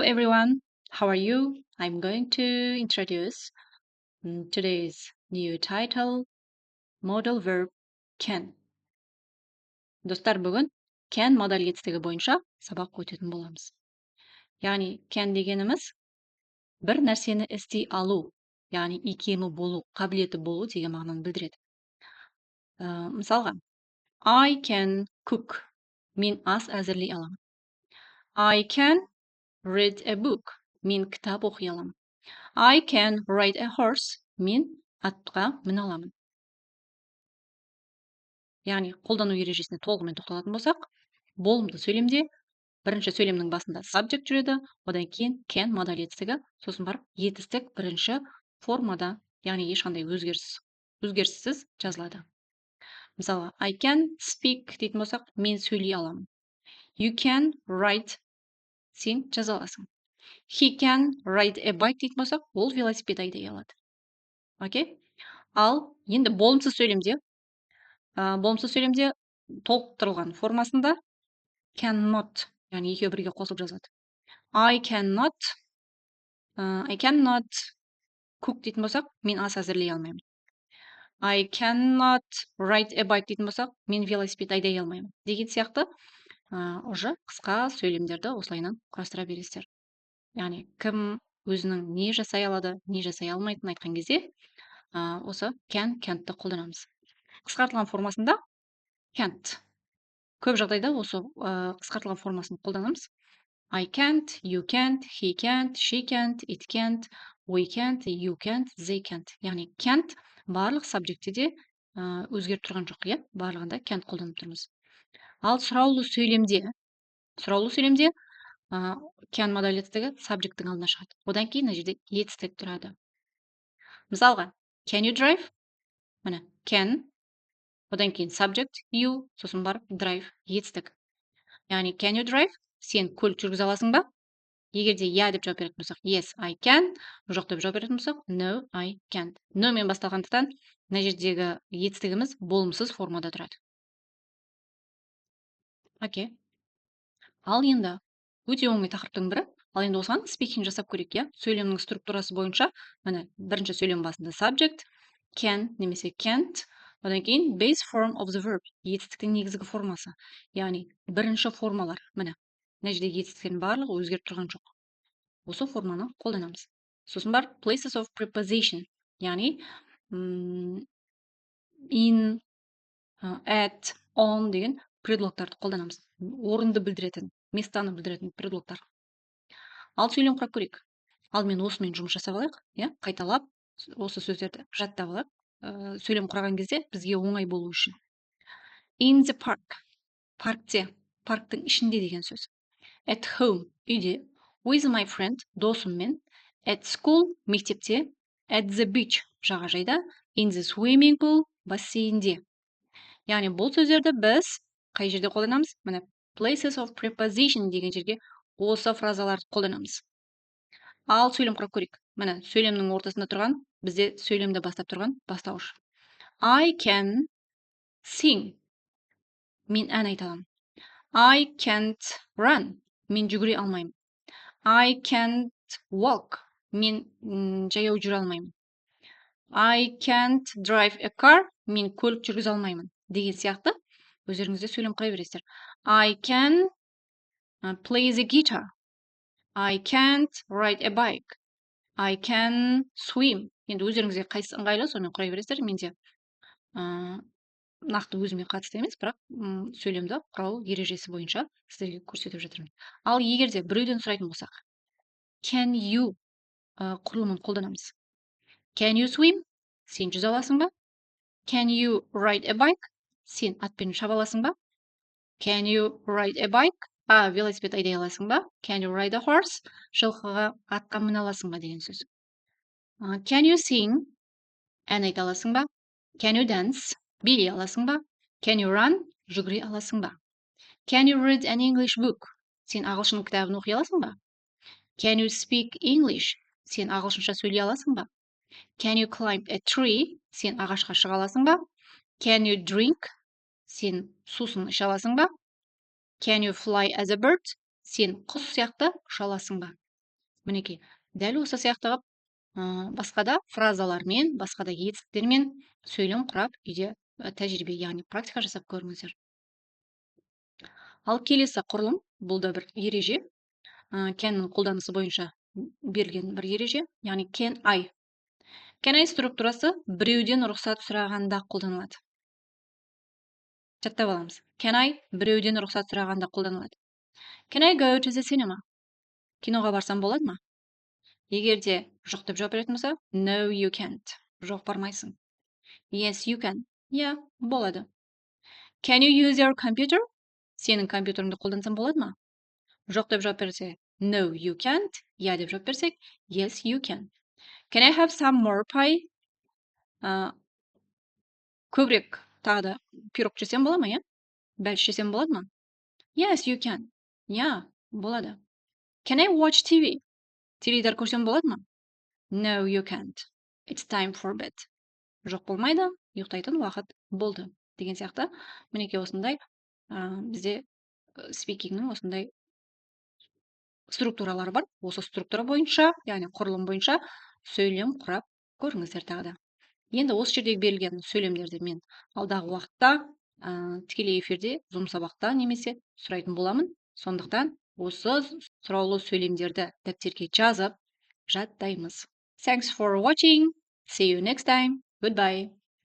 everyone, how are you? I'm going to introduce today's new title, modal verb can. Достар, бүгін can модаль етістігі бойынша сабақ өтетін боламыз. Яғни can дегеніміз бір нәрсені істей алу, яғни икемі болу, қабілеті болу деген мағынаны білдіреді. Мысалға, I can cook. Мен ас әзірлей аламын. I can read a book. Мен кітап оқи аламын. I can ride a horse. Мен атқа міне аламын. Яғни қолдану ережесіне толығымен тоқталатын болсақ, болымды сөйлемде бірінші сөйлемнің басында subject жүреді, одан кейін can модаль етістігі, сосын барып етістік бірінші формада, яғни ешқандай өзгеріссіз жазылады. Мысалы, I can speak дейтін болсақ, мен сөйлей аламын. You can ride, сен жаза аласың. He can ride a bike дейтін болсақ, ол велосипед айдай алады. Окей? Ал енді болымсыз сөйлемде толықтырылған формасында cannot, яғни екеуі бірге қосылып жазылады. I cannot cook дейтін болсақ, мен ас әзірлей алмаймын. I cannot ride a bike дейтін болсақ, мен велосипед айдай алмаймын. Деген сияқты уже қысқа сөйлемдерді осылайынан құрастыра бересіздер. Яғни кім өзінің не жасай алады, не жасай алмайтынын айтқан кезде осы can'тті қолданамыз. Қысқартылған формасында can't. Көп жағдайда осы қысқартылған формасын қолданамыз. I can't, you can't, he can't, she can't, it can't, we can't, you can't, they can't. Яғни can't барлық сабжектіде өзгеріп тұрған жоқ, иә? Барлығында can't қолданып тұрмыз. Ал сұраулы сөйлемде can модаль етістігі сабжекттің алдына шығады. Одан кейін мына жерде етістік тұрады. Мысалға, can you drive? Міне, can, одан кейін subject, you, сосын барып drive, етістік. Яғни can you drive? Сен көлік жүргізе аласың ба? Егерде я деп жауап беретін болсақ, yes, I can. Жоқ деп жауап беретін болсақ, no, I can't. No мен басталғандықтан мына жердегі етістігіміз болымсыз формада тұрады. Окей. Ал енді өте оңай тақырыптың бірі. Ал енді осыған speaking жасап көрейік, иә? Сөйлемнің структурасы бойынша, міне бірінші сөйлем басында subject, can немесе can't, одан кейін base form of the verb, етістіктің негізгі формасы. Яғни бірінші формалар, міне. Мына жердегі етістіктердің барлығы өзгеріп тұрған жоқ. Осы форманы қолданамыз. Сосын бар places of preposition, яғни in, at, on деген предлогтарды қолданамыз. Орынды білдіретін, местаны білдіретін предлогтар. Ал сөйлем құрап көрейік. Ал мен осымен жұмыс жасап алайық, иә? Қайталап осы сөздерді жаттап алайық. Сөйлем құраған кезде бізге оңай болу үшін. In the park, паркте, парктың ішінде деген сөз. At home, үйде. With my friend, досыммен. At school, мектепте. At the beach, жағажайда. In the swimming pool, бассейнде. Яғни бұл сөздерді біз қай жерде қолданамыз? Міне, places of preposition деген жерге осы фразаларды қолданамыз. Ал сөйлем құрап көрейік. Міне, сөйлемнің ортасында тұрған, бізде сөйлемді бастап тұрған бастауыш. I can sing. Мен ән айта аламын. I can't run. Мен жүгіре алмаймын. I can't walk. Мен жаяу жүре алмаймын. I can't drive a car. Мен көлік жүргізе алмаймын. Деген сияқты өздеріңізде сөйлем құра бересіздер. I can play the guitar. I can't ride a bike. I can swim. Енді өздеріңізге қайсысы ыңғайлы, сонымен құра бересіздер. Менде нақты өзіме қатысты емес, бірақ сөйлемді құрау ережесі бойынша сіздерге көрсетіп жатырмын. Ал егерде біреуден сұрайтын болсақ, can you құрылымын қолданамыз. Can you swim? Сен жүзе аласың ба? Can you ride a bike? Сен атпен шаба аласың ба? Can you ride a bike? Велосипед айдай аласың ба? Can you ride a horse? Жылқыға атқа міне аласың ба деген сөз. Can you sing? Ән айта аласың ба? Can you dance? Билей аласың ба? Can you run? Жүгіре аласың ба? Can you read an English book? Сен ағылшын кітабын оқи аласың ба? Can you speak English? Сен ағылшынша сөйлей аласың ба? Can you climb a tree? Сен ағашқа шыға аласың ба? Can you drink? Сен сусын іше аласың ба? Can you fly as a bird? Сен құс сияқты ұша аласың ба? Мінекей, дәл осы сияқты қылып, басқа да фразалармен, басқа да етістіктермен сөйлем құрап үйде тәжірибе, яғни практика жасап көріңіздер. Ал келесі құрылым, бұл да бір ереже, canның қолданысы бойынша берілген бір ереже, яғни can I. Can I структурасы біреуден рұқсат сұрағанда қолданылады. Жаттап аламыз. Can I біреуден рұқсат сұрағанда қолданылады. Can I go to the cinema? Киноға барсам болады ма? Егер де жоқ деп жауап беретін болса, no you can't. Жоқ, бармайсың. Yes you can. Иә, болады. Can you use your computer? Сенің компьютеріңді қолдансам болады ма? Жоқ деп жауап берсе, no you can't. Иә деп жауап берсек, yes you can. Can I have some more pie? Көбірек тағы да пирог жесем бола ма, иә? Бәліш жесем болады ма? Yes you can. Иә, болады. Can I watch TV? Теледидар көрсем болады ма? No you can't. It's time for bed. Жоқ, болмайды, ұйықтайтын уақыт болды. Деген сияқты, мінекей осындай бізде спикингнің осындай структуралары бар. Осы структура бойынша, яғни құрылым бойынша сөйлем құрап көріңіздер тағы да. Енді осы жердегі берілген сөйлемдерді мен алдағы уақытта тікелей эфирде Zoom сабақта немесе сұрайтын боламын. Сондықтан осы сұраулы сөйлемдерді дәптерге жазып жаттаймыз. Thanks for watching. See you next time. Goodbye.